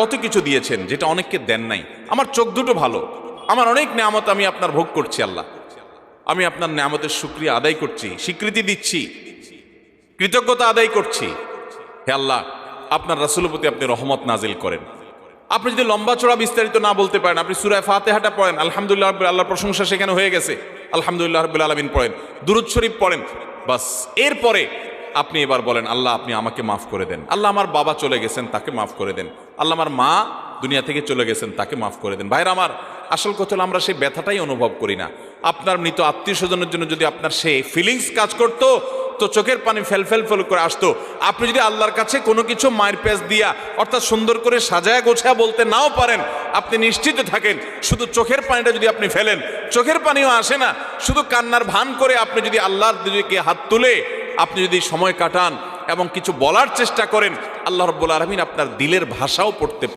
কত কিছু দিয়েছেন যেটা অনেককে দেন নাই। আমার চোখ দুটো ভালো, আমার অনেক নেয়ামত আমি আপনার ভোগ করছি। আল্লাহ, আমি আপনার নেয়ামতের শুকরিয়া আদায় করছি, স্বীকৃতি দিচ্ছি, কৃতজ্ঞতা আদায় করছি। হে আল্লাহ, আপনার রাসূলের প্রতি আপনি রহমত নাজিল করেন। আপনি যদি লম্বা চড়া বিস্তারিত না বলতে পারেন, আপনি সূরা ফাতিহাটা পড়েন, আলহামদুলিল্লাহ রাব্বিল, আল্লাহর প্রশংসা সেখানে হয়ে গেছে, আলহামদুলিল্লাহ রাব্বিল আলামিন পড়েন, দুরূদ শরীফ পড়েন, বাস। এরপরে আপনি এবার বলেন, আল্লাহ আপনি আমাকে মাফ করে দেন, আল্লাহ আমার বাবা চলে গেছেন তাকে মাফ করে দেন, আল্লাহ আমার মা দুনিয়া থেকে চলে গেছেন তাকে মাফ করে দেন। ভাইরা আমার, আসল কথা হলো আমরা সেই ব্যথাটাই অনুভব করি না। আপনার মৃত আত্মীয় স্বজনের জন্য যদি আপনার সেই ফিলিংস কাজ করতো তো চোখের পানি ফেল ফেল ফেল করে আসতো। আপনি যদি আল্লাহর কাছে কোনো কিছু মায়ের পেঁচ দিয়া অর্থাৎ সুন্দর করে সাজায়া গোছায়া বলতে নাও পারেন, আপনি নিশ্চিত থাকেন শুধু চোখের পানিটা যদি আপনি ফেলেন, চোখের পানিও আসে না, শুধু কান্নার ভান করে আপনি যদি আল্লাহর দিকে হাত তুলে আপনি যদি সময় কাটান এবং কিছু বলার চেষ্টা করেন, আল্লাহ রাব্বুল আলামিন আপনার দিলের ভাষাও পড়তে